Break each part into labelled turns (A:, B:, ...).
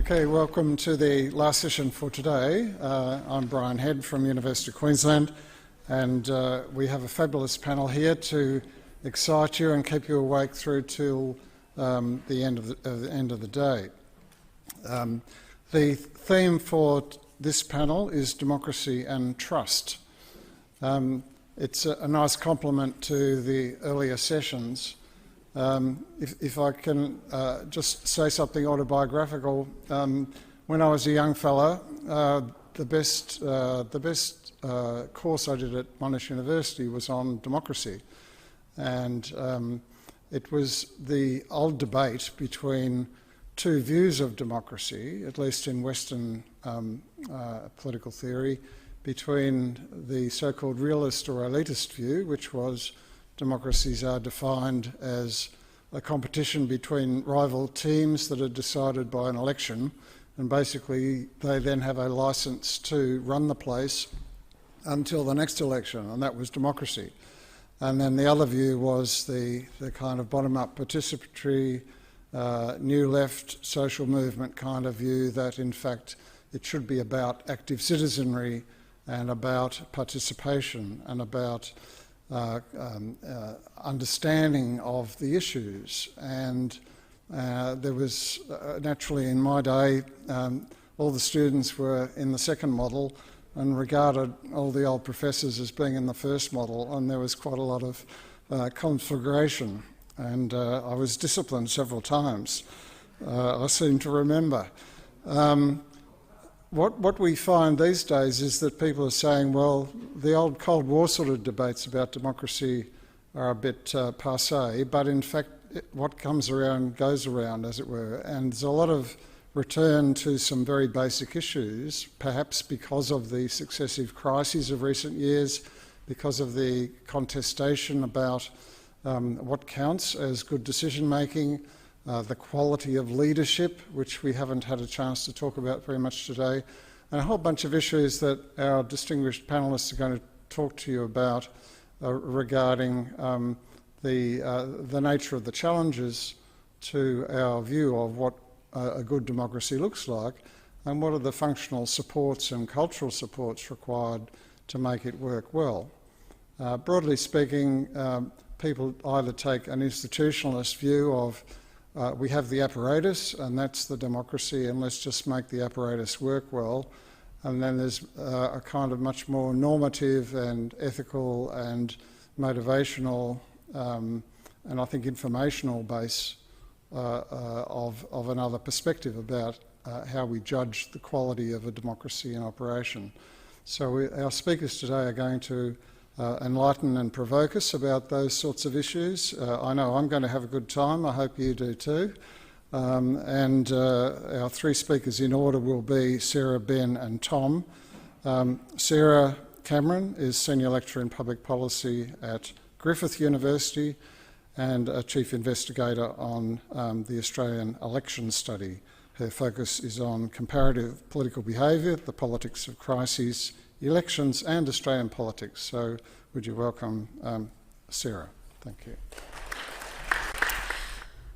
A: Okay, welcome to the last session for today. I'm Brian Head from University of Queensland, and we have a fabulous panel here to excite you and keep you awake through till the end of the day. The theme for this panel is democracy and trust. It's a nice complement to the earlier sessions. If I can just say something autobiographical, when I was a young fella, the best course I did at Monash University was on democracy, and it was the old debate between two views of democracy, at least in Western political theory, between the so-called realist or elitist view, which was democracies are defined as a competition between rival teams that are decided by an election, and basically they then have a licence to run the place until the next election, and that was democracy. And then the other view was the kind of bottom-up participatory, new left social movement kind of view that in fact it should be about active citizenry and about participation and about understanding of the issues. And there was naturally in my day, all the students were in the second model and regarded all the old professors as being in the first model, and there was quite a lot of conflagration, and I was disciplined several times, I seem to remember. What we find these days is that people are saying, well, the old Cold War sort of debates about democracy are a bit passé, but in fact what comes around goes around, as it were, and there's a lot of return to some very basic issues, perhaps because of the successive crises of recent years, because of the contestation about what counts as good decision-making, the quality of leadership, which we haven't had a chance to talk about very much today, and a whole bunch of issues that our distinguished panellists are going to talk to you about regarding the nature of the challenges to our view of what a good democracy looks like, and what are the functional supports and cultural supports required to make it work well. Broadly speaking, people either take an institutionalist view of we have the apparatus and that's the democracy and let's just make the apparatus work well. And then there's a kind of much more normative and ethical and motivational and I think informational base of another perspective about how we judge the quality of a democracy in operation. So our speakers today are going to enlighten and provoke us about those sorts of issues. I know I'm going to have a good time. I hope you do too. And our three speakers in order will be Sarah, Ben and Tom. Sarah Cameron is Senior Lecturer in Public Policy at Griffith University and a Chief Investigator on the Australian Election Study. Her focus is on comparative political behaviour, the politics of crises, elections and Australian politics. So would you welcome Sarah? Thank you.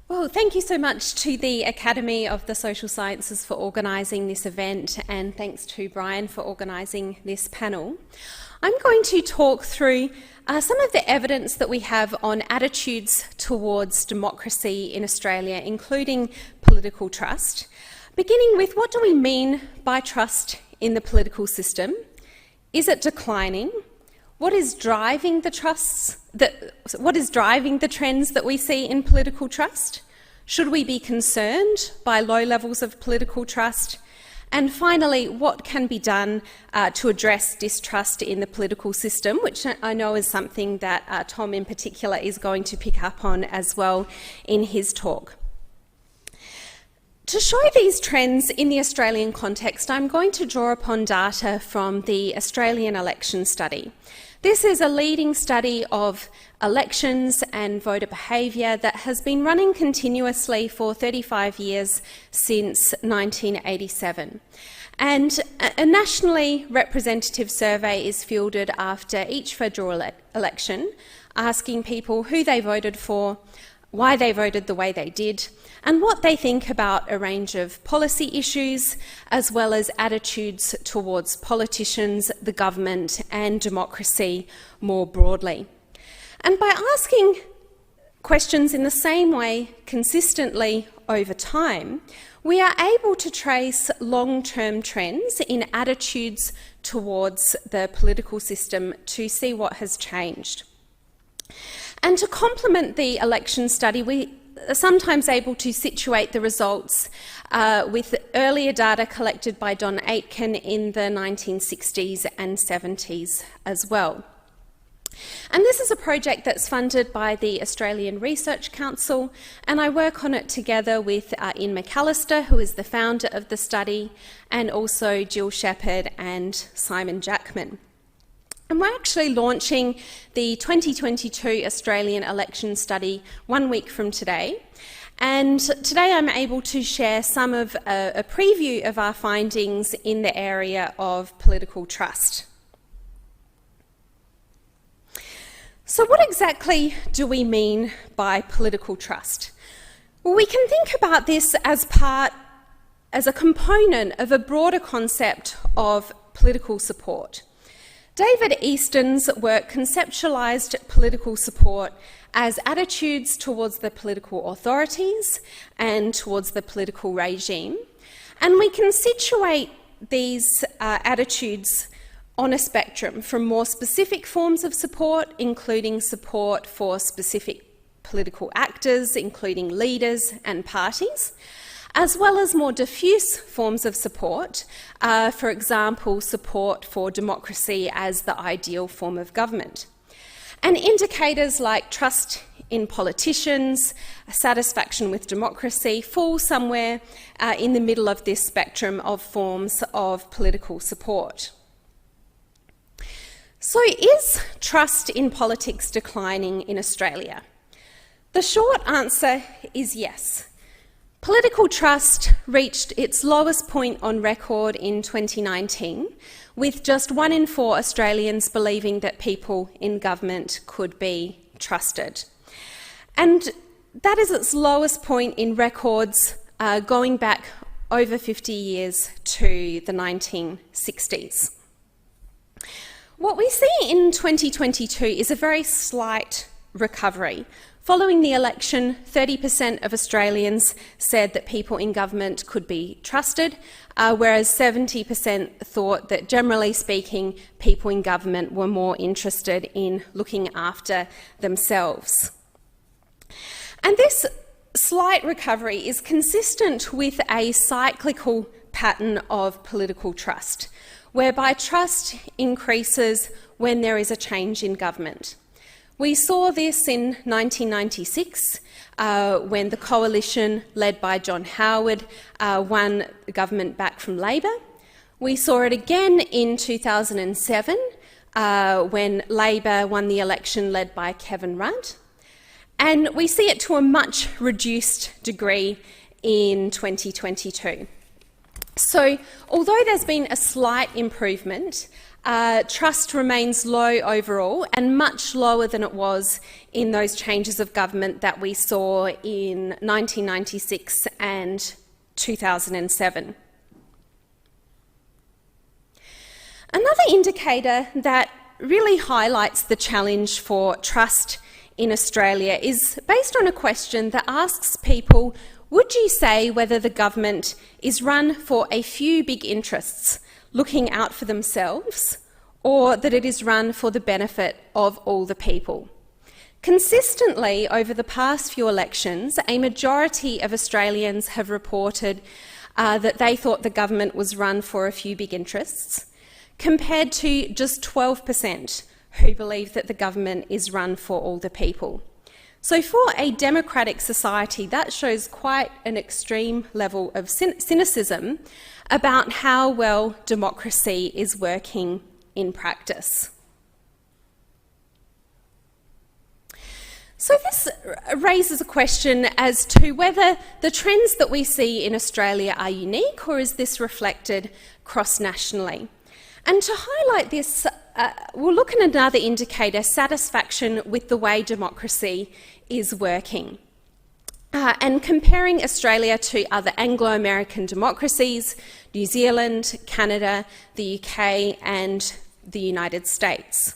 B: Well, thank you so much to the Academy of the Social Sciences for organising this event, and thanks to Brian for organising this panel. I'm going to talk through some of the evidence that we have on attitudes towards democracy in Australia, including political trust, beginning with what do we mean by trust in the political system? Is it declining? What is driving the what is driving the trends that we see in political trust? Should we be concerned by low levels of political trust? And finally, what can be done to address distrust in the political system, which I know is something that Tom in particular is going to pick up on as well in his talk. To show these trends in the Australian context, I'm going to draw upon data from the Australian Election Study. This is a leading study of elections and voter behaviour that has been running continuously for 35 years since 1987. And a nationally representative survey is fielded after each federal election, asking people who they voted for, why they voted the way they did, and what they think about a range of policy issues, as well as attitudes towards politicians, the government, and democracy more broadly. And by asking questions in the same way consistently over time, we are able to trace long-term trends in attitudes towards the political system to see what has changed. And to complement the election study, we are sometimes able to situate the results with earlier data collected by Don Aitken in the 1960s and 70s as well. And this is a project that's funded by the Australian Research Council, and I work on it together with Ian McAllister, who is the founder of the study, and also Jill Shepherd and Simon Jackman. And we're actually launching the 2022 Australian election study 1 week from today. And today I'm able to share some of a preview of our findings in the area of political trust. So what exactly do we mean by political trust? Well, we can think about this as a component of a broader concept of political support. David Easton's work conceptualised political support as attitudes towards the political authorities and towards the political regime. And we can situate these attitudes on a spectrum from more specific forms of support, including support for specific political actors, including leaders and parties, as well as more diffuse forms of support, for example, support for democracy as the ideal form of government. And indicators like trust in politicians, satisfaction with democracy, fall somewhere in the middle of this spectrum of forms of political support. So is trust in politics declining in Australia? The short answer is yes. Political trust reached its lowest point on record in 2019, with just 1 in 4 Australians believing that people in government could be trusted. And that is its lowest point in records going back over 50 years to the 1960s. What we see in 2022 is a very slight recovery. Following the election, 30% of Australians said that people in government could be trusted, whereas 70% thought that, generally speaking, people in government were more interested in looking after themselves. And this slight recovery is consistent with a cyclical pattern of political trust, whereby trust increases when there is a change in government. We saw this in 1996 when the coalition led by John Howard won the government back from Labor. We saw it again in 2007 when Labor won the election led by Kevin Rudd. And we see it to a much reduced degree in 2022. So although there's been a slight improvement, trust remains low overall and much lower than it was in those changes of government that we saw in 1996 and 2007. Another indicator that really highlights the challenge for trust in Australia is based on a question that asks people, would you say whether the government is run for a few big interests looking out for themselves, or that it is run for the benefit of all the people? Consistently, over the past few elections, a majority of Australians have reported that they thought the government was run for a few big interests, compared to just 12% who believe that the government is run for all the people. So for a democratic society, that shows quite an extreme level of cynicism about how well democracy is working in practice. So this raises a question as to whether the trends that we see in Australia are unique, or is this reflected cross-nationally? And to highlight this, we'll look at another indicator, satisfaction with the way democracy is working. and comparing Australia to other Anglo-American democracies, New Zealand, Canada, the UK and the United States.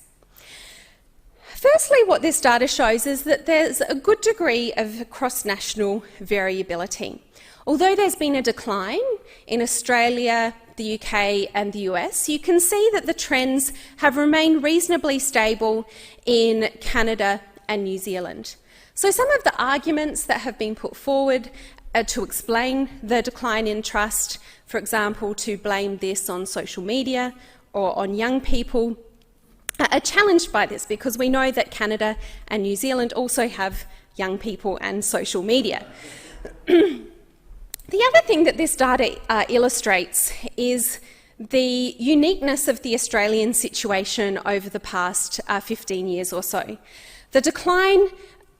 B: Firstly, what this data shows is that there's a good degree of cross-national variability. Although there's been a decline in Australia, the UK and the US, you can see that the trends have remained reasonably stable in Canada and New Zealand. So some of the arguments that have been put forward to explain the decline in trust, for example, to blame this on social media or on young people, are challenged by this because we know that Canada and New Zealand also have young people and social media. The other thing that this data illustrates is the uniqueness of the Australian situation over the past 15 years or so. The decline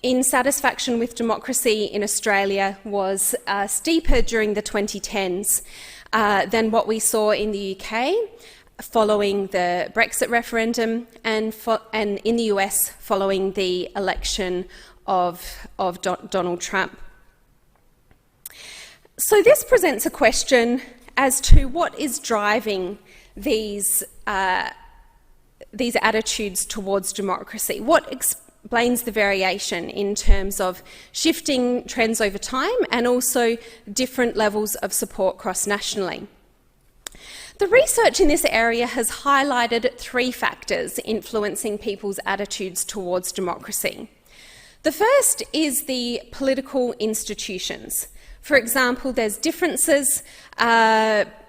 B: in satisfaction with democracy in Australia was steeper during the 2010s than what we saw in the UK, following the Brexit referendum and in the US following the election of Donald Trump. So this presents a question as to what is driving these attitudes towards democracy. What explains the variation in terms of shifting trends over time and also different levels of support cross-nationally? The research in this area has highlighted three factors influencing people's attitudes towards democracy. The first is the political institutions. For example, there's differences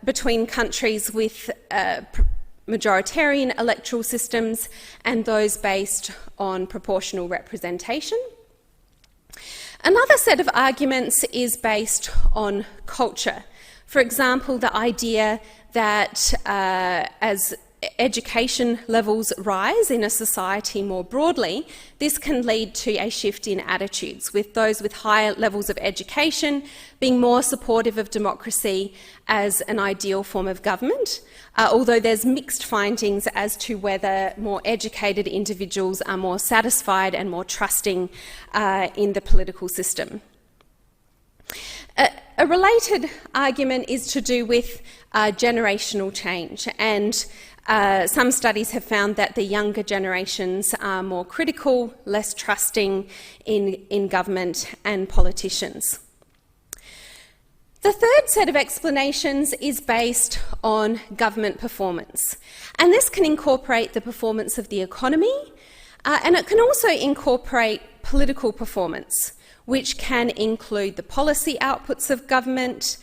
B: between countries with majoritarian electoral systems and those based on proportional representation. Another set of arguments is based on culture. For example, the idea that as education levels rise in a society more broadly, this can lead to a shift in attitudes, with those with higher levels of education being more supportive of democracy as an ideal form of government, although there's mixed findings as to whether more educated individuals are more satisfied and more trusting in the political system. A related argument is to do with generational change, and some studies have found that the younger generations are more critical, less trusting in government and politicians. The third set of explanations is based on government performance, and this can incorporate the performance of the economy, and it can also incorporate political performance, which can include the policy outputs of government,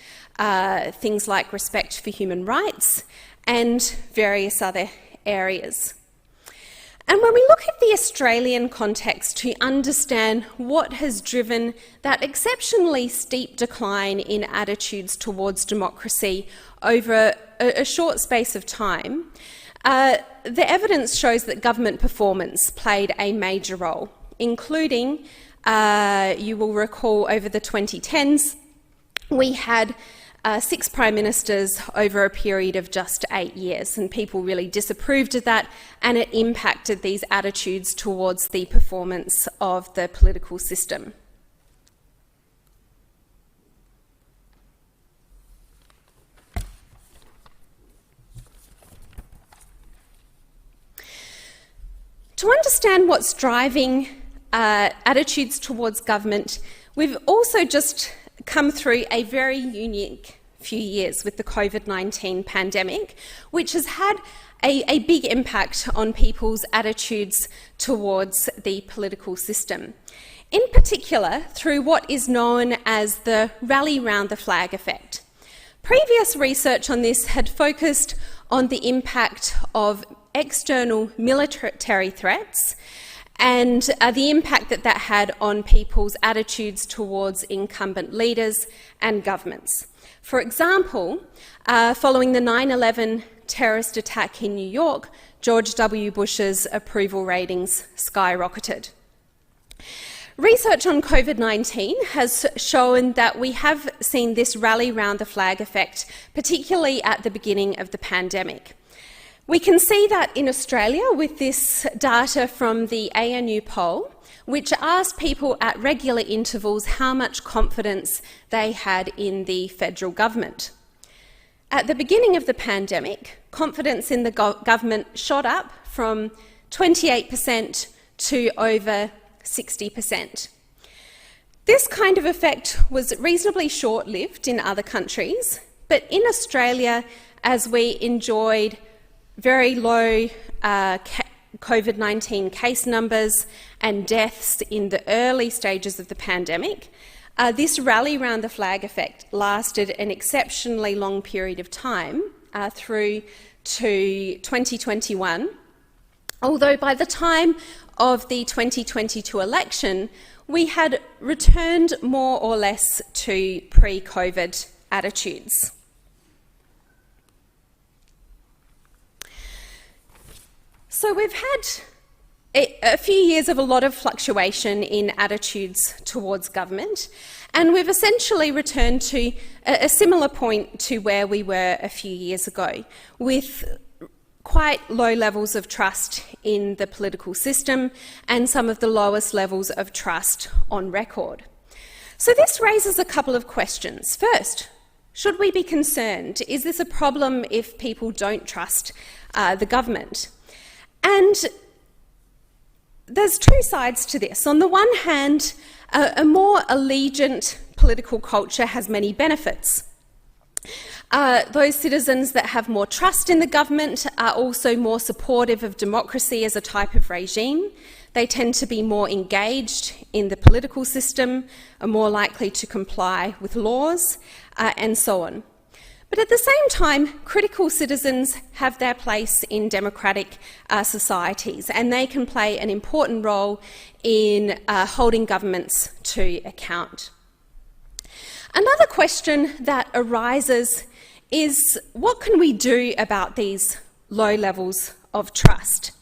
B: things like respect for human rights, and various other areas. And when we look at the Australian context to understand what has driven that exceptionally steep decline in attitudes towards democracy over a short space of time, the evidence shows that government performance played a major role, including, you will recall, over the 2010s, we had 6 prime ministers over a period of just 8 years, and people really disapproved of that, and it impacted these attitudes towards the performance of the political system. To understand what's driving attitudes towards government, we've also just come through a very unique few years with the COVID-19 pandemic, which has had a big impact on people's attitudes towards the political system. In particular, through what is known as the rally round the flag effect. Previous research on this had focused on the impact of external military threats and the impact that that had on people's attitudes towards incumbent leaders and governments. For example, following the 9/11 terrorist attack in New York, George W. Bush's approval ratings skyrocketed. Research on COVID-19 has shown that we have seen this rally round the flag effect, particularly at the beginning of the pandemic. We can see that in Australia with this data from the ANU poll, which asked people at regular intervals how much confidence they had in the federal government. At the beginning of the pandemic, confidence in the government shot up from 28% to over 60%. This kind of effect was reasonably short-lived in other countries, but in Australia, as we enjoyed very low COVID-19 case numbers and deaths in the early stages of the pandemic, this rally round the flag effect lasted an exceptionally long period of time through to 2021, although by the time of the 2022 election, we had returned more or less to pre-COVID attitudes. So we've had a few years of a lot of fluctuation in attitudes towards government, and we've essentially returned to a similar point to where we were a few years ago, with quite low levels of trust in the political system and some of the lowest levels of trust on record. So this raises a couple of questions. First, should we be concerned? Is this a problem if people don't trust the government? And there's two sides to this. On the one hand, a more allegiant political culture has many benefits. Those citizens that have more trust in the government are also more supportive of democracy as a type of regime. They tend to be more engaged in the political system, are more likely to comply with laws, and so on. But at the same time, critical citizens have their place in democratic societies, and they can play an important role in holding governments to account. Another question that arises is, what can we do about these low levels of trust?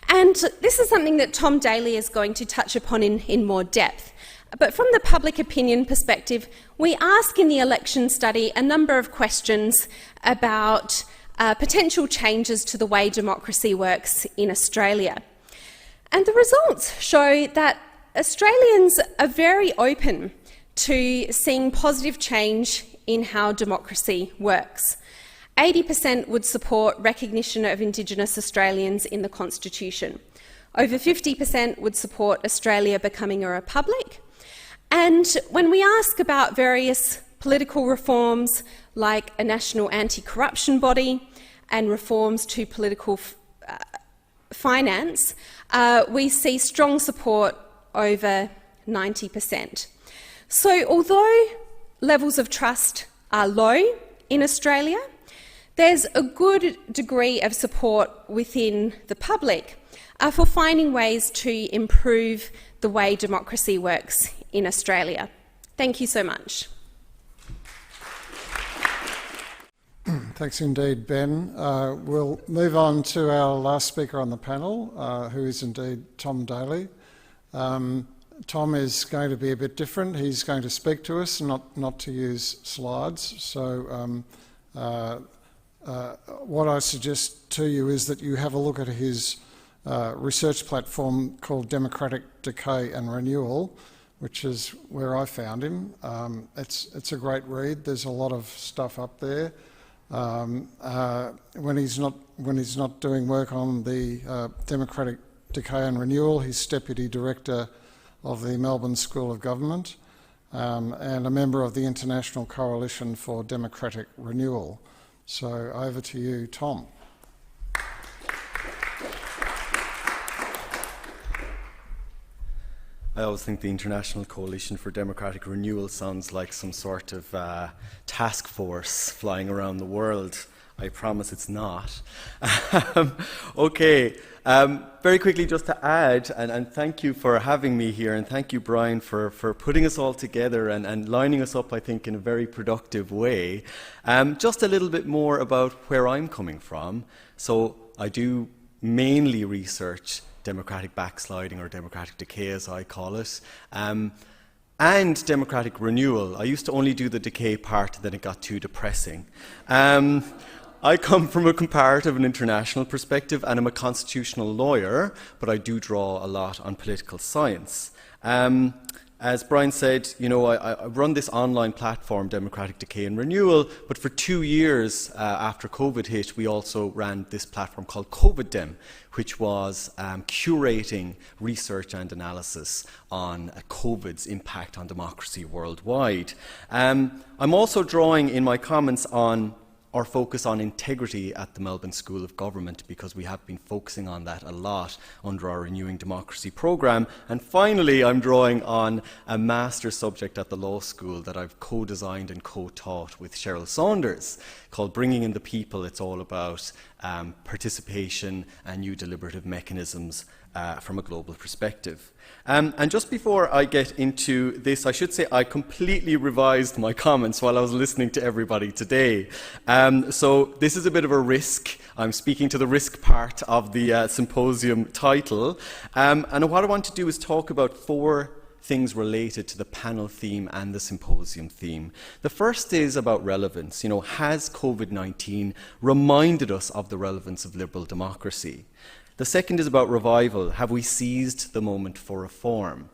B: And this is something that Tom Daly is going to touch upon in more depth. But from the public opinion perspective, we ask in the election study a number of questions about potential changes to the way democracy works in Australia. And the results show that Australians are very open to seeing positive change in how democracy works. 80% would support recognition of Indigenous Australians in the Constitution. Over 50% would support Australia becoming a republic. And when we ask about various political reforms, like a national anti-corruption body and reforms to political finance, we see strong support over 90%. So although levels of trust are low in Australia, there's a good degree of support within the public for finding ways to improve the way democracy works in Australia. Thank you so much.
A: Thanks indeed, Ben. We'll move on to our last speaker on the panel, who is indeed Tom Daly. Tom is going to be a bit different. He's going to speak to us, not to use slides. So what I suggest to you is that you have a look at his research platform called Democratic Decay and Renewal, which is where I found him. It's a great read. There's a lot of stuff up there. When he's not doing work on the Democratic Decay and Renewal, he's Deputy Director of the Melbourne School of Government and a member of the International Coalition for Democratic Renewal. So over to you, Tom.
C: I always think the International Coalition for Democratic Renewal sounds like some sort of task force flying around the world. I promise it's not. Okay, very quickly just to add, and thank you for having me here, and thank you, Brian, for putting us all together and lining us up, I think, in a very productive way. Just a little bit more about where I'm coming from. So I do mainly research democratic backsliding, or democratic decay as I call it, and democratic renewal. I used to only do the decay part, then it got too depressing. I come from a comparative and international perspective, and I'm a constitutional lawyer, but I do draw a lot on political science. As Brian said, I run this online platform, Democratic Decay and Renewal, but for 2 years after COVID hit, we also ran this platform called COVIDDem, which was curating research and analysis on COVID's impact on democracy worldwide. I'm also drawing in my comments on our focus on integrity at the Melbourne School of Government, because we have been focusing on that a lot under our Renewing Democracy programme. And finally, I'm drawing on a master's subject at the law school that I've co-designed and co-taught with Cheryl Saunders, called Bringing in the People. It's all about participation and new deliberative mechanisms from a global perspective. And just before I get into this, I should say I completely revised my comments while I was listening to everybody today. So this is a bit of a risk. I'm speaking to the risk part of the symposium title. And what I want to do is talk about 4 things related to the panel theme and the symposium theme. The first is about relevance. Has COVID-19 reminded us of the relevance of liberal democracy? The second is about revival. Have we seized the moment for reform?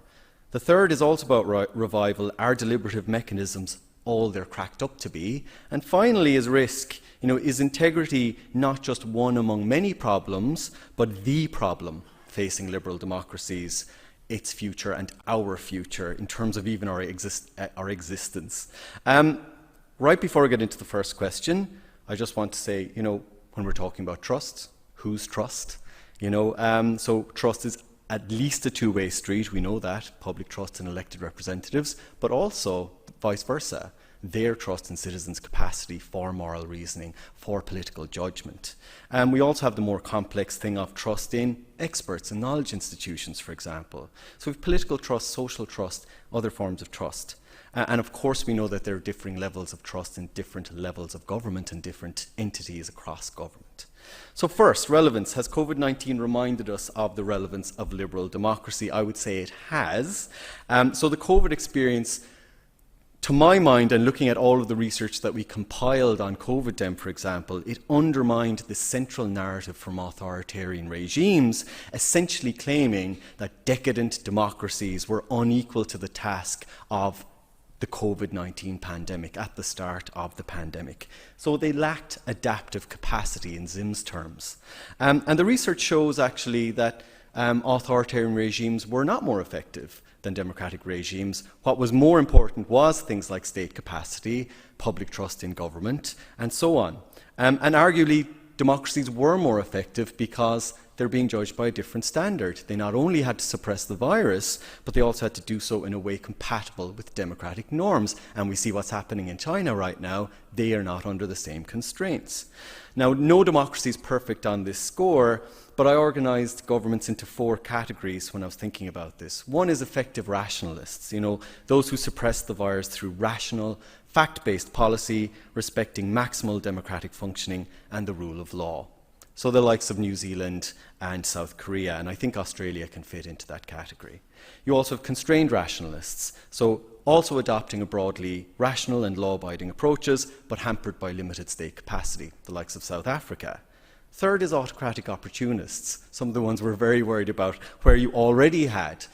C: The third is also about revival. Are deliberative mechanisms all they're cracked up to be? And finally is risk. Is integrity not just one among many problems, but the problem facing liberal democracies, its future and our future in terms of even our existence? Right before I get into the first question, I just want to say, when we're talking about trust, whose trust? So trust is at least a two-way street. We know that, public trust in elected representatives, but also vice versa, their trust in citizens' capacity for moral reasoning, for political judgment. We also have the more complex thing of trust in experts and knowledge institutions, for example. So we have political trust, social trust, other forms of trust. And of course we know that there are differing levels of trust in different levels of government and different entities across government. So first, relevance. Has COVID-19 reminded us of the relevance of liberal democracy? I would say it has. So the COVID experience, to my mind, and looking at all of the research that we compiled on COVIDDem, for example, it undermined the central narrative from authoritarian regimes, essentially claiming that decadent democracies were unequal to the task of the COVID-19 pandemic, at the start of the pandemic. So they lacked adaptive capacity in Zim's terms. And the research shows actually that authoritarian regimes were not more effective than democratic regimes. What was more important was things like state capacity, public trust in government, and so on. And arguably, democracies were more effective because they're being judged by a different standard. They not only had to suppress the virus, but they also had to do so in a way compatible with democratic norms. And we see what's happening in China right now. They are not under the same constraints. Now, no democracy is perfect on this score, but I organised governments into 4 categories when I was thinking about this. One is effective rationalists, those who suppress the virus through rational, fact-based policy, respecting maximal democratic functioning and the rule of law. So the likes of New Zealand and South Korea, and I think Australia can fit into that category. You also have constrained rationalists, so also adopting a broadly rational and law-abiding approaches, but hampered by limited state capacity, the likes of South Africa. Third is autocratic opportunists, some of the ones we're very worried about, where you already had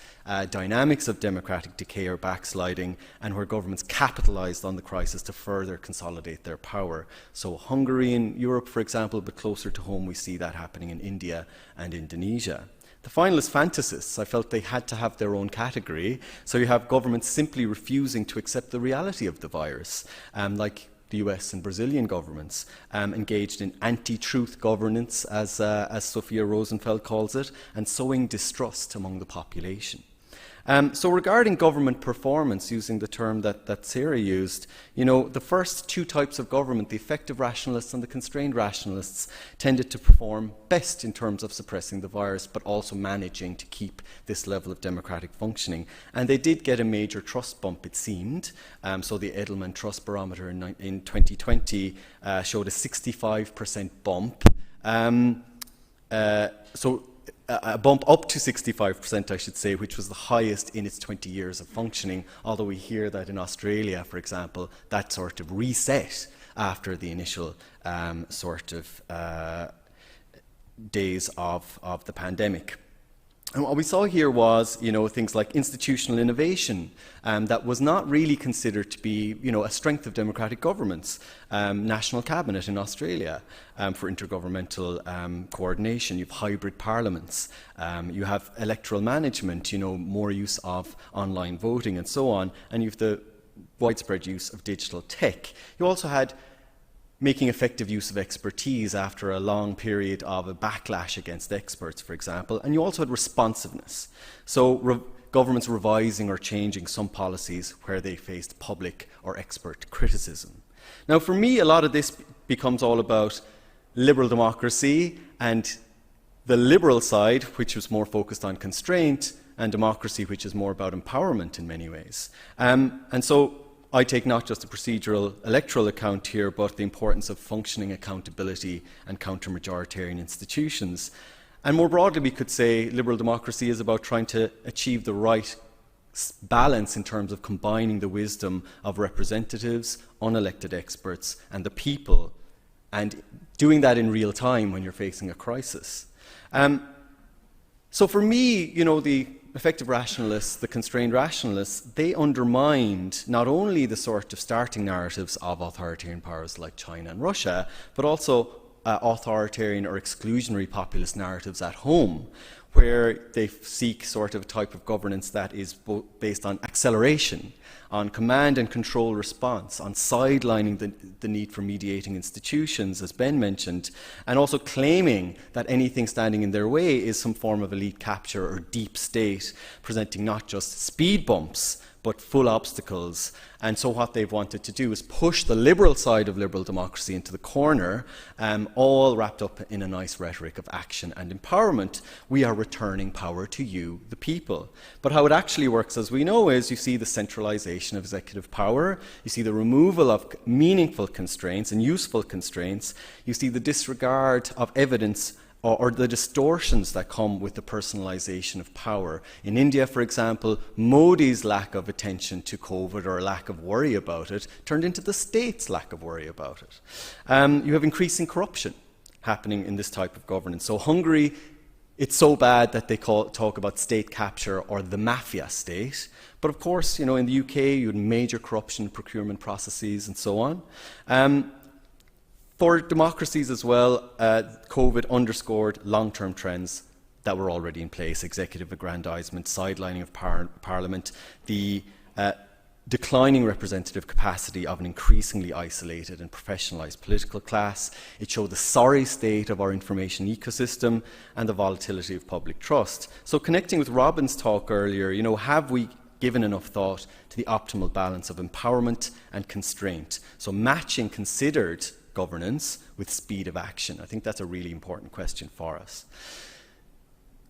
C: dynamics of democratic decay or backsliding, and where governments capitalised on the crisis to further consolidate their power. So Hungary in Europe, for example, but closer to home we see that happening in India and Indonesia. The final is fantasists. I felt they had to have their own category. So you have governments simply refusing to accept the reality of the virus, like the US and Brazilian governments, engaged in anti-truth governance, as Sophia Rosenfeld calls it, and sowing distrust among the population. So regarding government performance, using the term that Sarah used, the first 2 types of government, the effective rationalists and the constrained rationalists, tended to perform best in terms of suppressing the virus, but also managing to keep this level of democratic functioning. And they did get a major trust bump, it seemed. So the Edelman Trust Barometer in 2020 showed a 65% bump. A bump up to 65%, I should say, which was the highest in its 20 years of functioning, although we hear that in Australia, for example, that sort of reset after the initial days of the pandemic. And what we saw here was, things like institutional innovation that was not really considered to be, a strength of democratic governments. National cabinet in Australia for intergovernmental coordination. You have hybrid parliaments. You have electoral management. More use of online voting and so on. And you have the widespread use of digital tech. You also had making effective use of expertise after a long period of a backlash against experts, for example. And you also had responsiveness. So governments revising or changing some policies where they faced public or expert criticism. Now, for me, a lot of this becomes all about liberal democracy and the liberal side, which was more focused on constraint, and democracy, which is more about empowerment in many ways. And so I take not just a procedural electoral account here, but the importance of functioning accountability and counter-majoritarian institutions. And more broadly, we could say liberal democracy is about trying to achieve the right balance in terms of combining the wisdom of representatives, unelected experts, and the people, and doing that in real time when you're facing a crisis. So for me, the effective rationalists, the constrained rationalists, they undermined not only the sort of starting narratives of authoritarian powers like China and Russia, but also authoritarian or exclusionary populist narratives at home, where they seek sort of a type of governance that is based on acceleration, on command and control response, on sidelining the need for mediating institutions, as Ben mentioned, and also claiming that anything standing in their way is some form of elite capture or deep state, presenting not just speed bumps, but full obstacles. And so what they've wanted to do is push the liberal side of liberal democracy into the corner, all wrapped up in a nice rhetoric of action and empowerment. We are returning power to you, the people. But how it actually works, as we know, is you see the centralization of executive power, you see the removal of meaningful constraints and useful constraints, you see the disregard of evidence or the distortions that come with the personalization of power. In India, for example, Modi's lack of attention to COVID or lack of worry about it turned into the state's lack of worry about it. You have increasing corruption happening in this type of governance. So Hungary, it's so bad that they talk about state capture or the mafia state. But of course, in the UK, you had major corruption, procurement processes and so on. For democracies as well, COVID underscored long-term trends that were already in place: executive aggrandizement, sidelining of parliament, the declining representative capacity of an increasingly isolated and professionalized political class. It showed the sorry state of our information ecosystem and the volatility of public trust. So connecting with Robin's talk earlier, have we given enough thought to the optimal balance of empowerment and constraint? So matching considered governance with speed of action. I think that's a really important question for us.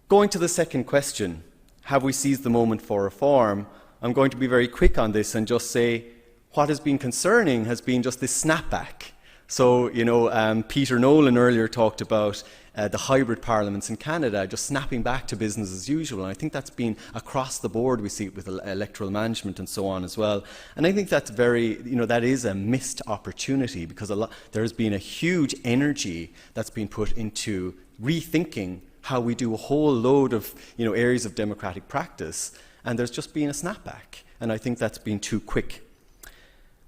C: Going to the second question, have we seized the moment for reform? I'm going to be very quick on this and just say what has been concerning has been just this snapback. So, Peter Nolan earlier talked about the hybrid parliaments in Canada just snapping back to business as usual. And I think that's been across the board. We see it with electoral management and so on as well. And I think that's that is a missed opportunity, because there has been a huge energy that's been put into rethinking how we do a whole load of areas of democratic practice. And there's just been a snapback. And I think that's been too quick.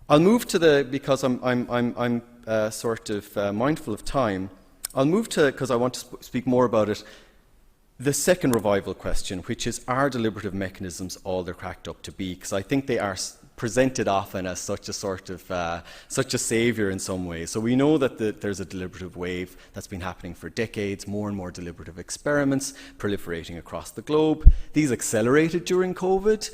C: I'll move to because I'm mindful of time, I'll move to, because I want to speak more about it, the second revival question, which is, are deliberative mechanisms all they're cracked up to be? Because I think they are presented often as such a such a saviour in some ways. So we know that there's a deliberative wave that's been happening for decades, more and more deliberative experiments proliferating across the globe. These accelerated during COVID.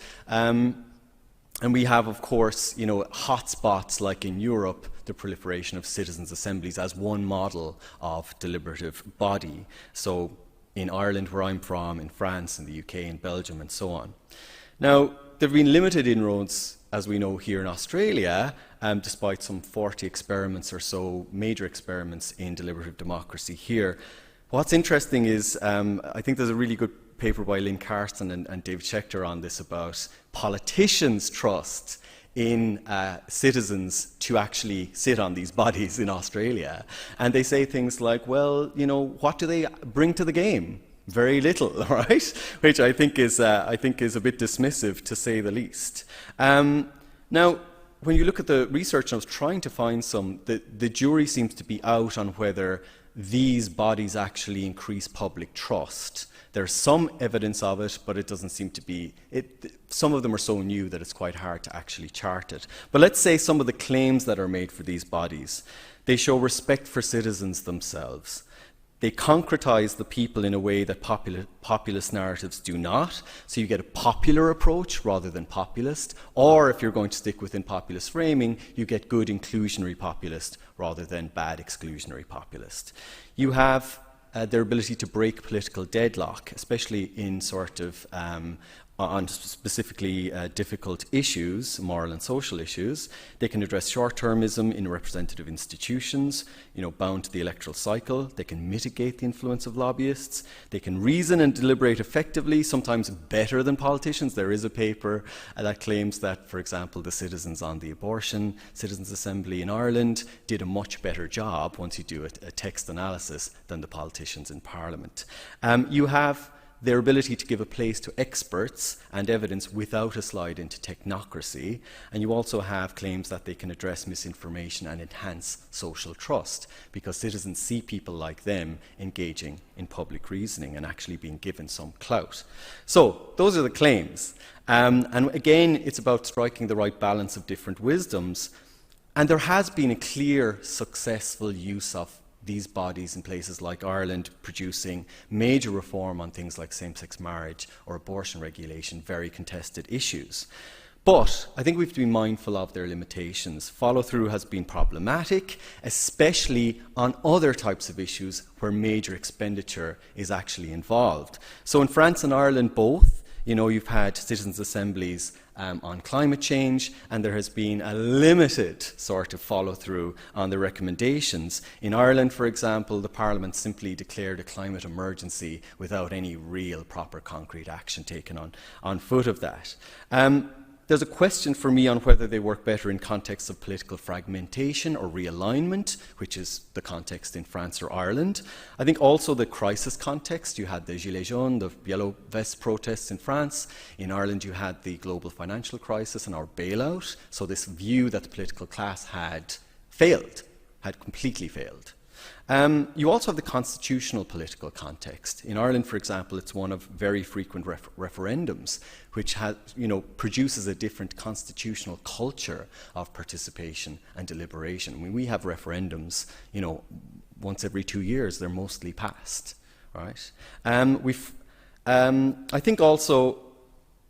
C: And we have, of course, hotspots like in Europe, the proliferation of citizens' assemblies as one model of deliberative body. So in Ireland, where I'm from, in France, in the UK, in Belgium, and so on. Now, there have been limited inroads, as we know, here in Australia, despite some 40 experiments or so, major experiments in deliberative democracy here. What's interesting is, I think there's a really good paper by Lynn Carson and David Schechter on this, about politicians' trust in citizens to actually sit on these bodies in Australia. And they say things like, well, you know, what do they bring to the game? Very little, right? Which I think is a bit dismissive, to say the least. Now, when you look at the research, and I was trying to find some, the jury seems to be out on whether these bodies actually increase public trust. There's some evidence of it, but it doesn't seem to be. Some of them are so new that it's quite hard to actually chart it. But let's say some of the claims that are made for these bodies. They show respect for citizens themselves. They concretize the people in a way that populist narratives do not. So you get a popular approach rather than populist. Or if you're going to stick within populist framing, you get good inclusionary populist rather than bad exclusionary populist. You have their ability to break political deadlock, especially in sort of on specifically difficult issues, moral and social issues. They can address short-termism in representative institutions, you know, bound to the electoral cycle. They can mitigate the influence of lobbyists. They can reason and deliberate effectively, sometimes better than politicians. There is a paper that claims that, for example, the citizens on the abortion Citizens' Assembly in Ireland did a much better job, once you do a text analysis, than the politicians in Parliament. You have their ability to give a place to experts and evidence without a slide into technocracy. And you also have claims that they can address misinformation and enhance social trust, because citizens see people like them engaging in public reasoning and actually being given some clout. So those are the claims. And again, it's about striking the right balance of different wisdoms. And there has been a clear successful use of these bodies in places like Ireland, producing major reform on things like same-sex marriage or abortion regulation, very contested issues. But I think we have to be mindful of their limitations. Follow-through has been problematic, especially on other types of issues where major expenditure is actually involved. So in France and Ireland both, you know, you've had citizens' assemblies on climate change, and there has been a limited sort of follow-through on the recommendations. In Ireland, for example, the Parliament simply declared a climate emergency without any real proper concrete action taken on foot of that. There's a question for me on whether they work better in contexts of political fragmentation or realignment, which is the context in France or Ireland. I think also the crisis context. You had the Gilets jaunes, the yellow vest protests in France. In Ireland, you had the global financial crisis and our bailout. So this view that the political class had failed, had completely failed. You also have the constitutional political context. In Ireland, for example, it's one of very frequent referendums, which has, you know, produces a different constitutional culture of participation and deliberation. I mean, we have referendums, you know, once every 2 years. They're mostly passed, right? I think also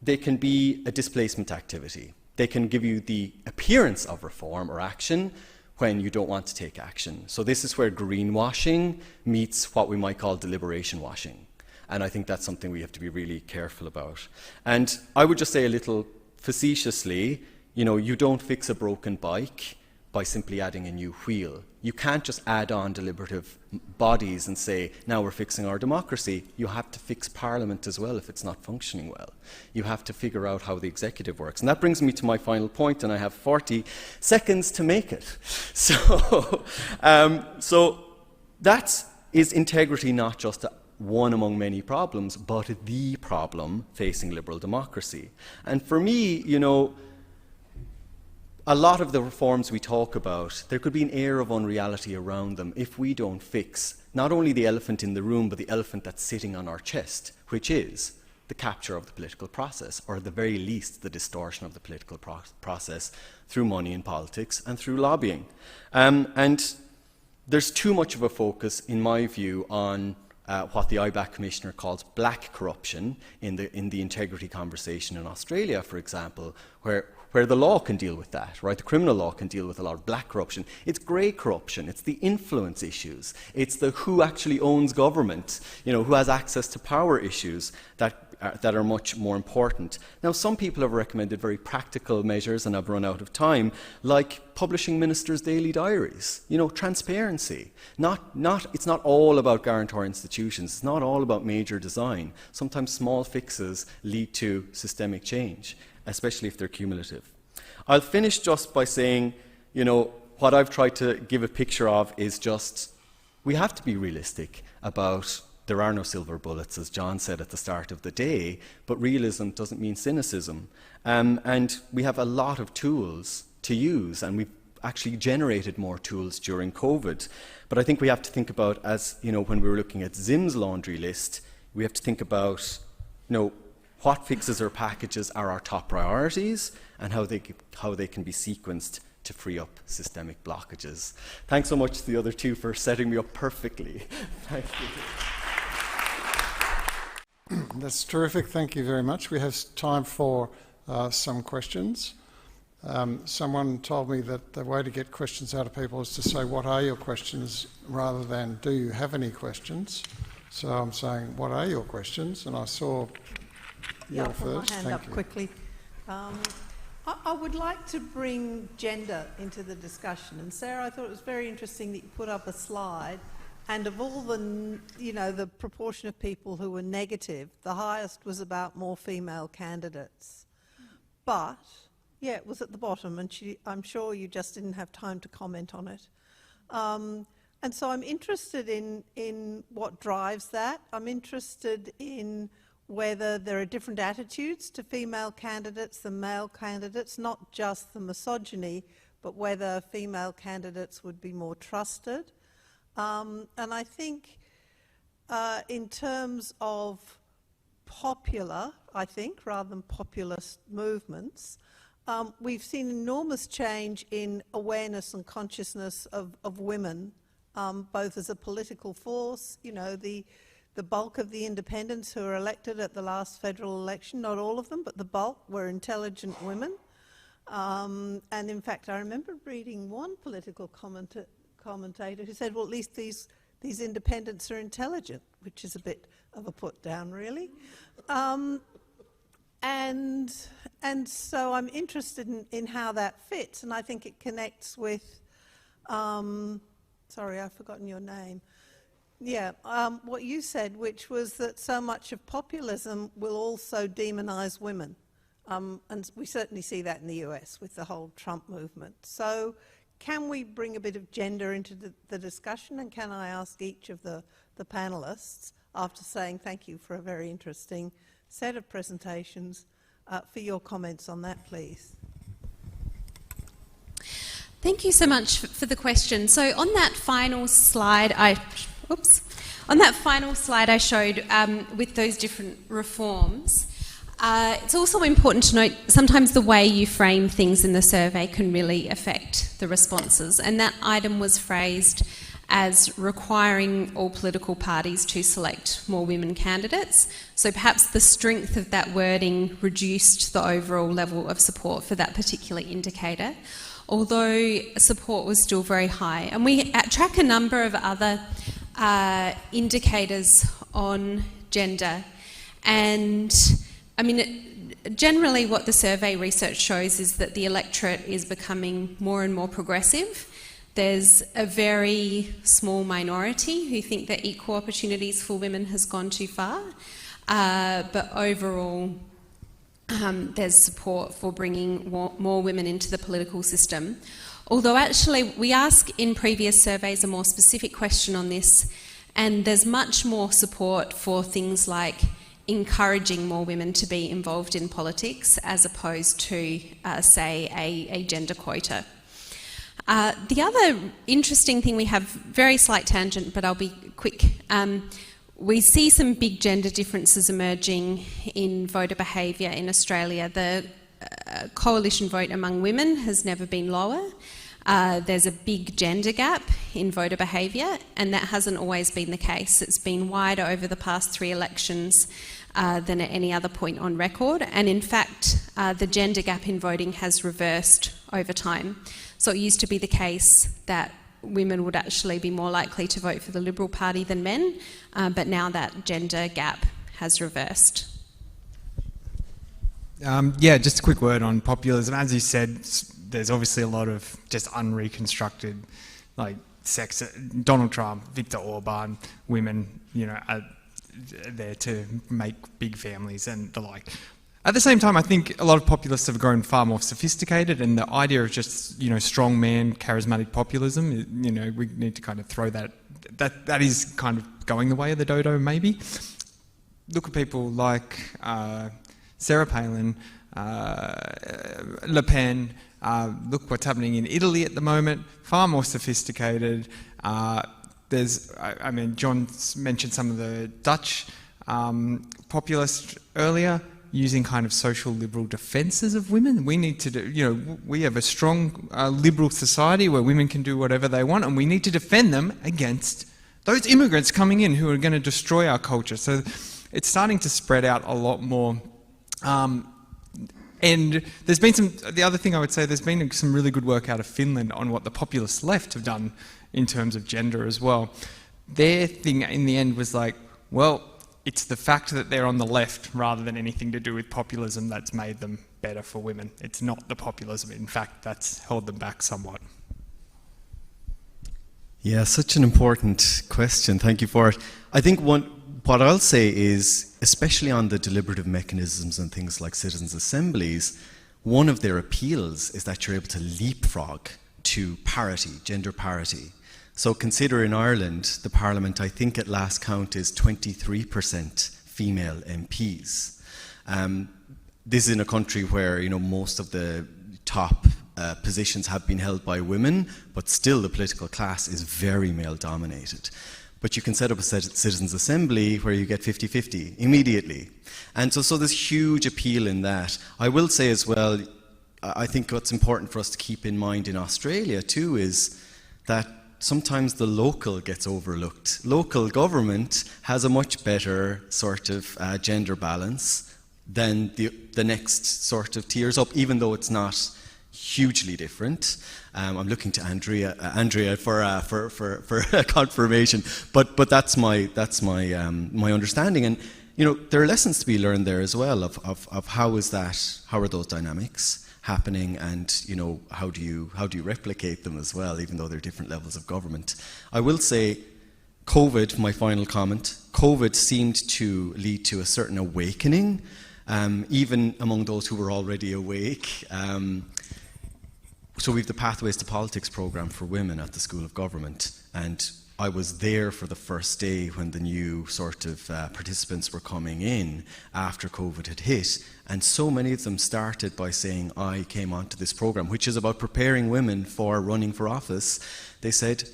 C: they can be a displacement activity. They can give you the appearance of reform or action when you don't want to take action. So this is where greenwashing meets what we might call deliberation washing. And I think that's something we have to be really careful about. And I would just say a little facetiously, you know, you don't fix a broken bike by simply adding a new wheel. You can't just add on deliberative bodies and say, now we're fixing our democracy. You have to fix Parliament as well if it's not functioning well. You have to figure out how the executive works. And that brings me to my final point, and I have 40 seconds to make it. So that is integrity, not just one among many problems, but the problem facing liberal democracy. And for me, you know, a lot of the reforms we talk about, there could be an air of unreality around them if we don't fix not only the elephant in the room, but the elephant that's sitting on our chest, which is the capture of the political process, or at the very least, the distortion of the political process through money in politics and through lobbying. And there's too much of a focus, in my view, on what the IBAC Commissioner calls black corruption in the integrity conversation in Australia, for example, where the law can deal with that, right? The criminal law can deal with a lot of black corruption. It's grey corruption. It's the influence issues. It's the who actually owns government, you know, who has access to power issues that are much more important. Now, some people have recommended very practical measures, and I've run out of time, like publishing ministers' daily diaries. You know, transparency. It's not all about guarantor institutions. It's not all about major design. Sometimes small fixes lead to systemic change, especially if they're cumulative. I'll finish just by saying, you know, what I've tried to give a picture of is just, we have to be realistic about there are no silver bullets, as John said at the start of the day, but realism doesn't mean cynicism. And we have a lot of tools to use, and we've actually generated more tools during COVID. But I think we have to think about, as you know, when we were looking at Zim's laundry list, we have to think about, you know, what fixes or packages are our top priorities and how they can be sequenced to free up systemic blockages. Thanks so much to the other two for setting me up perfectly. Thank you.
A: That's terrific. Thank you very much. We have time for some questions. Someone told me that the way to get questions out of people is to say, what are your questions, rather than do you have any questions? So I'm saying, what are your questions? And I saw you first.
D: I'll put my hand up quickly. I would like to bring gender into the discussion. And Sarah, I thought it was very interesting that you put up a slide, and of all the, you know, the proportion of people who were negative, the highest was about more female candidates. But, yeah, it was at the bottom, and I'm sure you just didn't have time to comment on it. And so I'm interested in what drives that. I'm interested in whether there are different attitudes to female candidates than male candidates, not just the misogyny, but whether female candidates would be more trusted. And I think in terms of popular, I think, rather than populist movements, we've seen enormous change in awareness and consciousness of women, both as a political force. You know, the bulk of the independents who were elected at the last federal election, not all of them, but the bulk were intelligent women. And in fact, I remember reading one political commentator who said, well, at least these independents are intelligent, which is a bit of a put down, really. And so I'm interested in how that fits, and I think it connects with, sorry, I've forgotten your name. Yeah, what you said, which was that so much of populism will also demonise women. And we certainly see that in the US with the whole Trump movement. So can we bring a bit of gender into the discussion? And can I ask each of the panellists, after saying thank you for a very interesting set of presentations, for your comments on that, please?
B: Thank you so much for the question. So on that final slide, I showed with those different reforms, it's also important to note sometimes the way you frame things in the survey can really affect the responses. And that item was phrased as requiring all political parties to select more women candidates. So perhaps the strength of that wording reduced the overall level of support for that particular indicator, although support was still very high. And we track a number of other indicators on gender. And I mean, generally what the survey research shows is that the electorate is becoming more and more progressive. There's a very small minority who think that equal opportunities for women has gone too far, but overall there's support for bringing more women into the political system. Although actually we ask in previous surveys a more specific question on this, and there's much more support for things like encouraging more women to be involved in politics as opposed to, say, a gender quota. The other interesting thing we have, very slight tangent, but I'll be quick. We see some big gender differences emerging in voter behaviour in Australia. The coalition vote among women has never been lower. There's a big gender gap in voter behaviour, and that hasn't always been the case. It's been wider over the past 3 elections than at any other point on record. And in fact, the gender gap in voting has reversed over time. So it used to be the case that women would actually be more likely to vote for the Liberal Party than men, but now that gender gap has reversed.
E: Yeah, just a quick word on populism. As you said, there's obviously a lot of just unreconstructed, like sex. Donald Trump, Viktor Orban, women, you know, are there to make big families and the like. At the same time, I think a lot of populists have grown far more sophisticated, and the idea of just, strong man, charismatic populism, we need to kind of throw that is kind of going the way of the dodo, maybe. Look at people like Sarah Palin, Le Pen. Look what's happening in Italy at the moment, far more sophisticated. John mentioned some of the Dutch populists earlier, using kind of social liberal defences of women. We need to do, we have a strong liberal society where women can do whatever they want, and we need to defend them against those immigrants coming in who are going to destroy our culture. So it's starting to spread out a lot more. And there's been the other thing I would say, there's been some really good work out of Finland on what the populist left have done in terms of gender as well. Their thing in the end was like, well, it's the fact that they're on the left rather than anything to do with populism that's made them better for women. It's not the populism. In fact, that's held them back somewhat.
C: Yeah, such an important question. Thank you for it. I think what I'll say is, especially on the deliberative mechanisms and things like citizens' assemblies, one of their appeals is that you're able to leapfrog to parity, gender parity. So consider in Ireland, the Parliament, I think at last count, is 23% female MPs. This is in a country where most of the top positions have been held by women, but still the political class is very male-dominated. But you can set up a citizens' assembly where you get 50-50 immediately. And so there's huge appeal in that. I will say as well, I think what's important for us to keep in mind in Australia too is that sometimes the local gets overlooked. Local government has a much better sort of gender balance than the next sort of tiers up, even though it's not hugely different. I'm looking to Andrea for confirmation, but that's my understanding. And there are lessons to be learned there as well of how are those dynamics happening, and how do you replicate them as well, even though they're different levels of government. I will say, COVID, my final comment, COVID seemed to lead to a certain awakening, even among those who were already awake. So we have the Pathways to Politics programme for women at the School of Government, and I was there for the first day when the new sort of participants were coming in after COVID had hit, and so many of them started by saying, I came onto this programme, which is about preparing women for running for office. They said,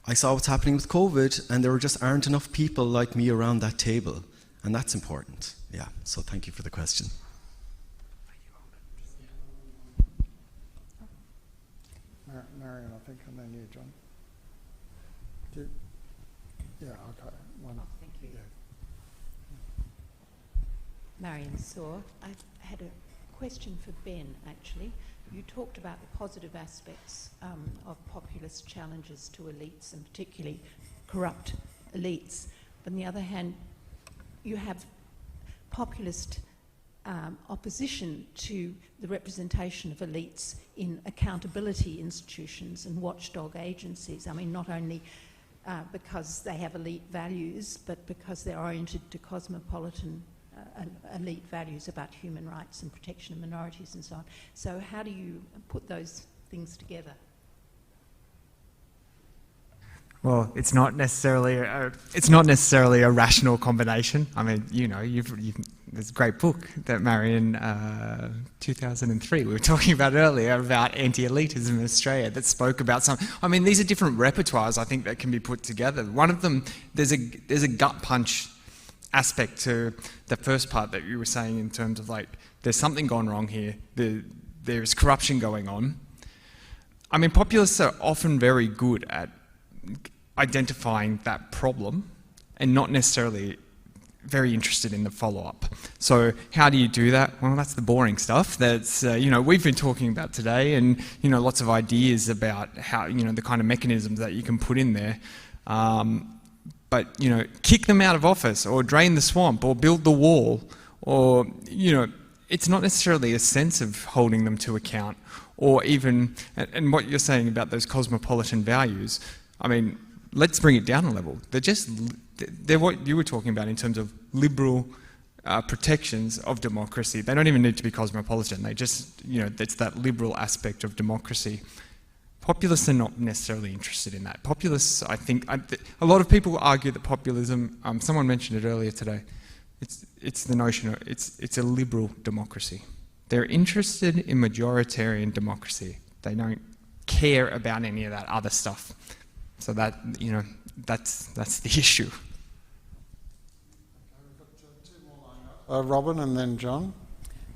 C: I saw what's happening with COVID, and there just aren't enough people like me around that table, and that's important. Yeah, so thank you for the question.
A: Marion, I think, and then you, John. Yeah, okay.
F: Thank you. Yeah. Marion Saw. I had a question for Ben, actually. You talked about the positive aspects of populist challenges to elites, and particularly corrupt elites. But on the other hand, you have populist opposition to the representation of elites in accountability institutions and watchdog agencies. I mean, not only because they have elite values, but because they're oriented to cosmopolitan elite values about human rights and protection of minorities and so on. So how do you put those things together?
E: Well, it's not necessarily a rational combination. I mean, there's a great book that Marion, 2003, we were talking about earlier, about anti-elitism in Australia, that spoke about some. I mean, these are different repertoires, I think, that can be put together. One of them, there's a gut punch aspect to the first part that you were saying, in terms of like, there's something gone wrong here. There's corruption going on. I mean, populists are often very good at identifying that problem and not necessarily very interested in the follow-up. So how do you do that? Well, that's the boring stuff that's we've been talking about today, and lots of ideas about how the kind of mechanisms that you can put in there. But kick them out of office, or drain the swamp, or build the wall, or it's not necessarily a sense of holding them to account, or even, and what you're saying about those cosmopolitan values, I mean, let's bring it down a level. They're what you were talking about in terms of liberal protections of democracy. They don't even need to be cosmopolitan. They just, it's that liberal aspect of democracy. Populists are not necessarily interested in that. Populists, I think, a lot of people argue that populism, someone mentioned it earlier today, it's the notion of, it's a liberal democracy. They're interested in majoritarian democracy. They don't care about any of that other stuff. So that, that's the issue.
A: Robin and then John.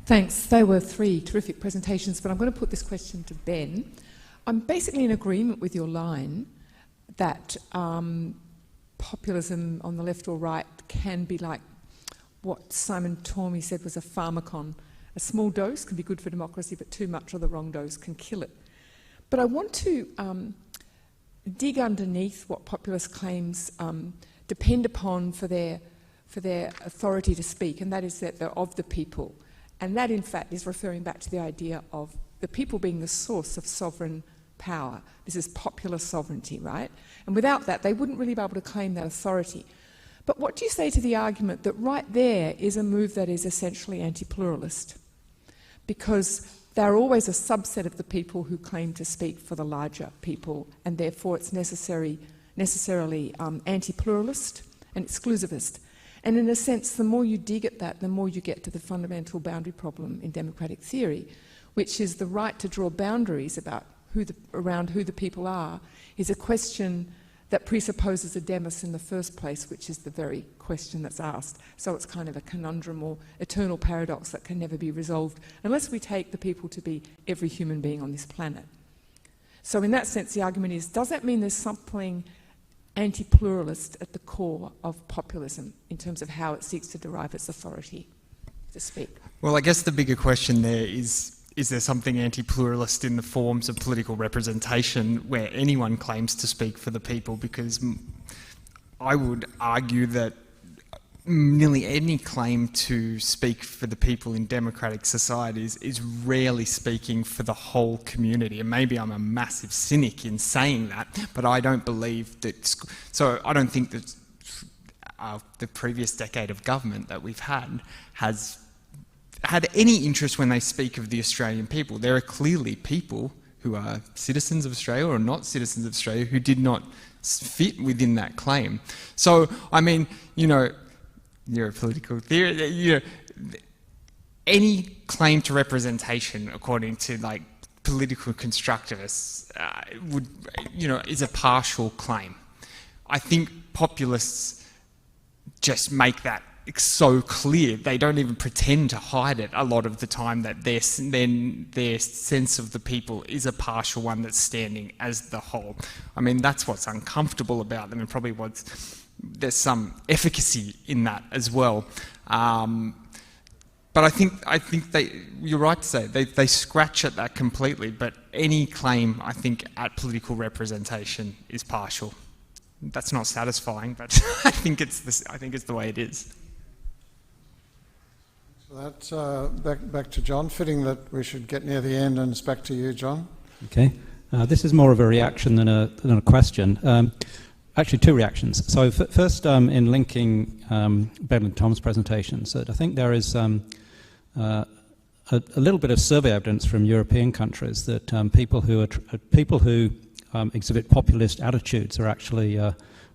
G: Thanks. They were 3 terrific presentations, but I'm going to put this question to Ben. I'm basically in agreement with your line that populism on the left or right can be like what Simon Tormey said was a pharmacon. A small dose can be good for democracy, but too much of the wrong dose can kill it. But I want to dig underneath what populist claims depend upon for their authority to speak, and that is that they're of the people. And that, in fact, is referring back to the idea of the people being the source of sovereign power. This is popular sovereignty, right? And without that, they wouldn't really be able to claim that authority. But what do you say to the argument that right there is a move that is essentially anti-pluralist? Because they're always a subset of the people who claim to speak for the larger people, and therefore it's necessarily anti-pluralist and exclusivist. And in a sense, the more you dig at that, the more you get to the fundamental boundary problem in democratic theory, which is the right to draw boundaries about around who the people are, is a question that presupposes a demos in the first place, which is the very question that's asked. So it's kind of a conundrum or eternal paradox that can never be resolved unless we take the people to be every human being on this planet. So in that sense, the argument is, does that mean there's something anti-pluralist at the core of populism in terms of how it seeks to derive its authority to speak?
E: Well, I guess the bigger question there is there something anti-pluralist in the forms of political representation where anyone claims to speak for the people? Because I would argue that nearly any claim to speak for the people in democratic societies is rarely speaking for the whole community. And maybe I'm a massive cynic in saying that, but I don't believe that... So I don't think that the previous decade of government that we've has had any interest when they speak of the Australian people. There are clearly people who are citizens of Australia or not citizens of Australia who did not fit within that claim. So, I mean, you're a political theory, any claim to representation, according to political constructivists, is a partial claim. I think populists just make that so clear. They don't even pretend to hide it a lot of the time, that their sense of the people is a partial one that's standing as the whole. I mean, that's what's uncomfortable about them, and probably there's some efficacy in that as well. But I think you're right to say they scratch at that completely. But any claim, I think, at political representation is partial. That's not satisfying, but I think it's the way it is.
A: So that's back to John. Fitting that we should get near the end, and it's back to you, John.
H: Okay. This is more of a reaction than a question. Actually, 2 reactions. So first, in linking Ben and Tom's presentations, I think there is a little bit of survey evidence from European countries that people who exhibit populist attitudes are actually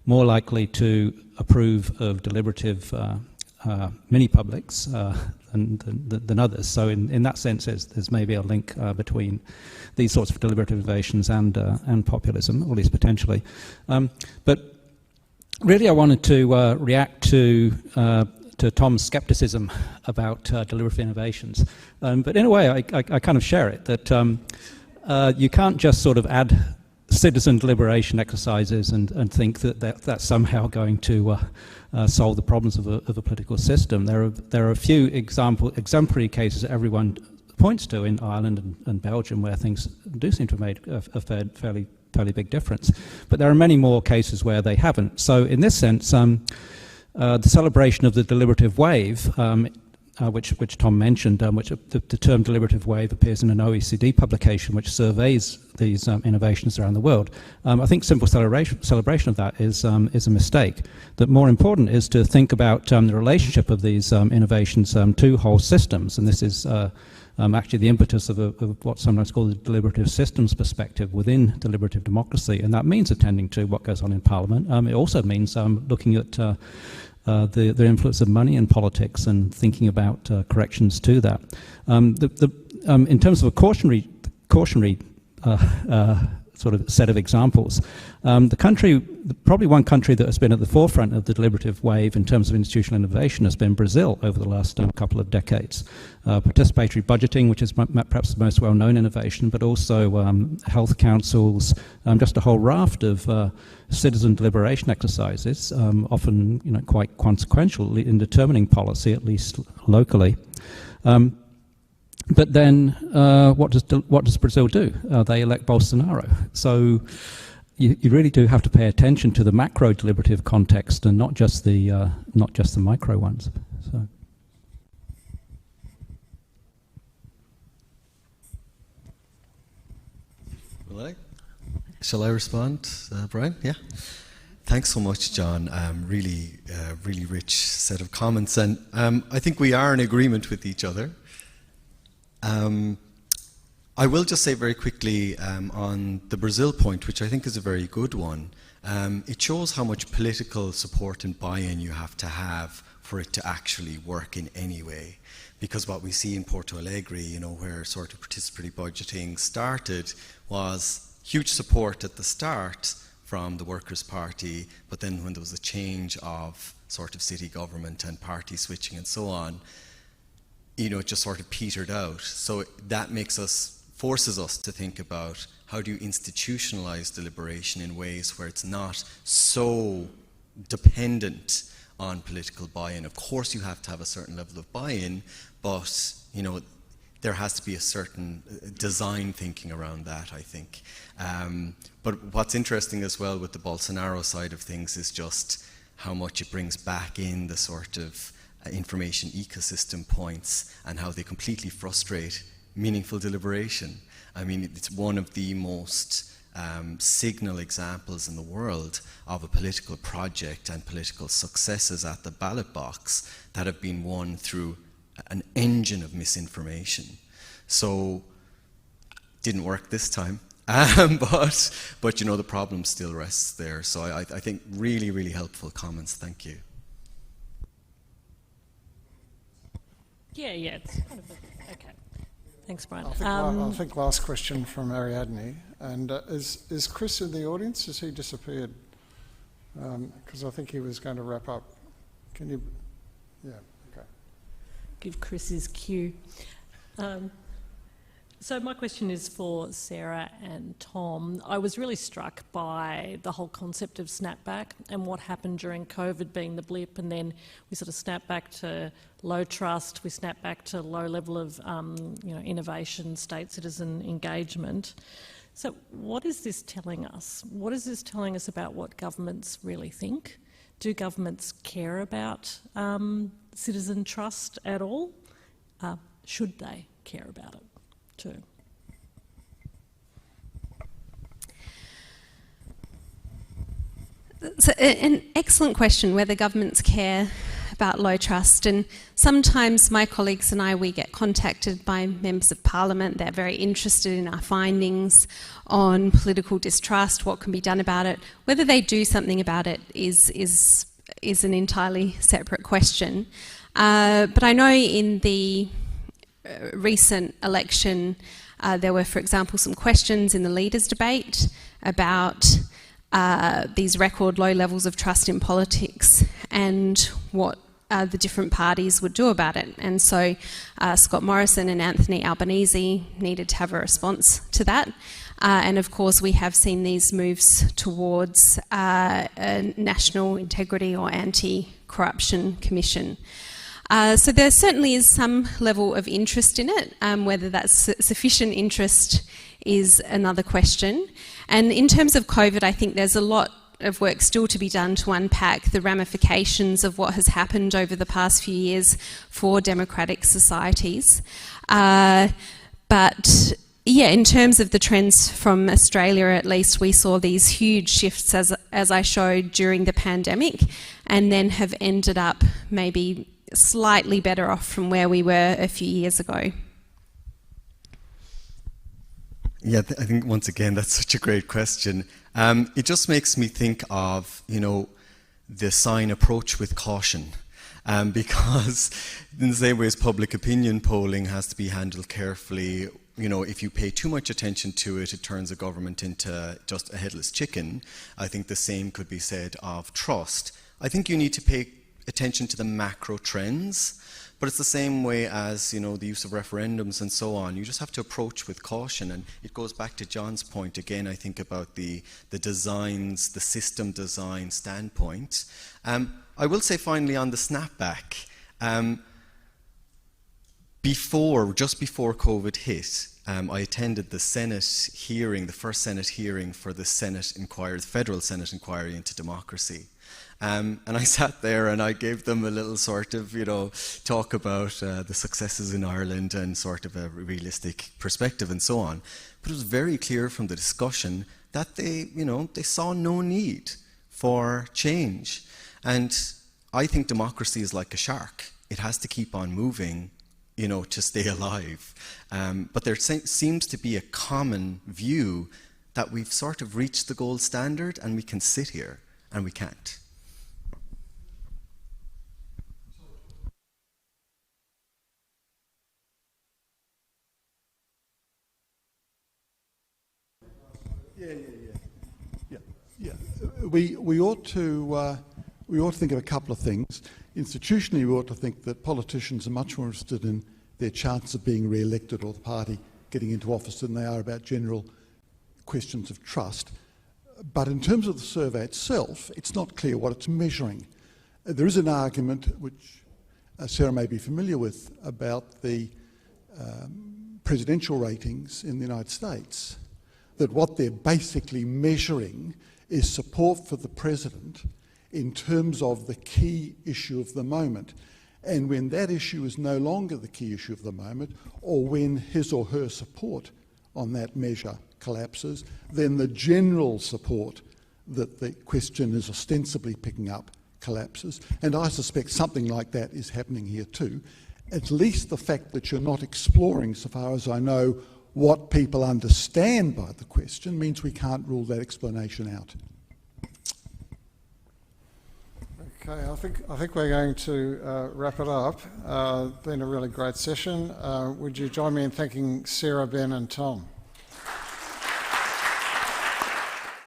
H: more likely to approve of deliberative mini-publics than others. So in that sense, there's maybe a link between these sorts of deliberative innovations and populism, or at least potentially. But really I wanted to react to Tom's skepticism about deliberative innovations. But in a way, I kind of share it, that you can't just sort of add citizen deliberation exercises and think that's somehow going to solve the problems of a political system. There are a few exemplary cases that everyone points to in Ireland and Belgium where things do seem to have made a fairly big difference. But there are many more cases where they haven't. So in this sense, the celebration of the deliberative wave which Tom mentioned, which the term deliberative wave appears in an OECD publication which surveys these innovations around the world. I think simple celebration of that is a mistake. That more important is to think about the relationship of these innovations to whole systems, and this is actually the impetus of what's sometimes called the deliberative systems perspective within deliberative democracy, and that means attending to what goes on in Parliament. It also means looking at the influence of money in politics and thinking about corrections to that. In terms of a cautionary sort of set of examples, probably one country that has been at the forefront of the deliberative wave in terms of institutional innovation has been Brazil over the last couple of decades. Participatory budgeting, which is perhaps the most well-known innovation, but also health councils, just a whole raft of citizen deliberation exercises, often quite consequential in determining policy, at least locally. But then, what does Brazil do? They elect Bolsonaro. So you really do have to pay attention to the macro deliberative context and not just the micro ones. So.
C: Shall I respond, Brian? Yeah. Thanks so much, John. Really rich set of comments, and I think we are in agreement with each other. I will just say very quickly on the Brazil point, which I think is a very good one. It shows how much political support and buy-in you have to have for it to actually work in any way. Because what we see in Porto Alegre, where sort of participatory budgeting started, was huge support at the start from the Workers' Party, but then when there was a change of sort of city government and party switching and so on, it just sort of petered out. So that forces us to think about how do you institutionalize deliberation in ways where it's not so dependent on political buy-in. Of course you have to have a certain level of buy-in, but there has to be a certain design thinking around that, I think. But what's interesting as well with the Bolsonaro side of things is just how much it brings back in the sort of information ecosystem points and how they completely frustrate meaningful deliberation. I mean, it's one of the most signal examples in the world of a political project and political successes at the ballot box that have been won through an engine of misinformation. So, didn't work this time, but the problem still rests there. So I think really, really helpful comments. Thank you.
I: Yeah, it's kind of okay. Thanks, Brian.
A: I think last question from Ariadne. And is Chris in the audience? Has he disappeared? Because I think he was going to wrap up. Can you? Yeah. Okay.
I: Give Chris his cue. So my question is for Sarah and Tom. I was really struck by the whole concept of snapback and what happened during COVID being the blip, and then we sort of snapped back to low trust, we snapped back to low level of innovation, state citizen engagement. So what is this telling us? What is this telling us about what governments really think? Do governments care about citizen trust at all? Should they care about it too?
B: It's an excellent question, whether governments care about low trust. And sometimes my colleagues and I, we get contacted by members of parliament. They're very interested in our findings on political distrust, what can be done about it. Whether they do something about it is an entirely separate question. But I know in the recent election, there were, for example, some questions in the leaders' debate about these record low levels of trust in politics and what the different parties would do about it. And so Scott Morrison and Anthony Albanese needed to have a response to that. And of course, we have seen these moves towards a national integrity or anti-corruption commission. So there certainly is some level of interest in it. Whether that's sufficient interest is another question. And in terms of COVID, I think there's a lot of work still to be done to unpack the ramifications of what has happened over the past few years for democratic societies. But yeah, in terms of the trends from Australia, at least, we saw these huge shifts, as I showed, during the pandemic, and then have ended up maybe slightly better off from where we were a few years ago.
C: Yeah, I think once again that's such a great question. It just makes me think of, the sign approach with caution. Because in the same way as public opinion polling has to be handled carefully, if you pay too much attention to it, it turns a government into just a headless chicken. I think the same could be said of trust. I think you need to pay attention to the macro trends, but it's the same way as, the use of referendums and so on. You just have to approach with caution, and it goes back to John's point again, I think, about the designs, the system design standpoint. I will say finally on the snapback, just before COVID hit, I attended the Senate hearing, the first Senate hearing for the Senate inquiry, the Federal Senate inquiry into democracy. And I sat there and I gave them a little sort of, talk about the successes in Ireland and sort of a realistic perspective and so on. But it was very clear from the discussion that they saw no need for change. And I think democracy is like a shark. It has to keep on moving, to stay alive. But there seems to be a common view that we've sort of reached the gold standard and we can sit here, and we can't.
J: Yeah. We ought to think of a couple of things. Institutionally, we ought to think that politicians are much more interested in their chance of being re-elected or the party getting into office than they are about general questions of trust. But in terms of the survey itself, it's not clear what it's measuring. There is an argument, which Sarah may be familiar with, about the presidential ratings in the United States, that what they're basically measuring is support for the president in terms of the key issue of the moment. And when that issue is no longer the key issue of the moment, or when his or her support on that measure collapses, then the general support that the question is ostensibly picking up collapses. And I suspect something like that is happening here too. At least the fact that you're not exploring, so far as I know, what people understand by the question means we can't rule that explanation out.
A: Okay, I think we're going to wrap it up. Been a really great session. Would you join me in thanking Sarah, Ben and Tom?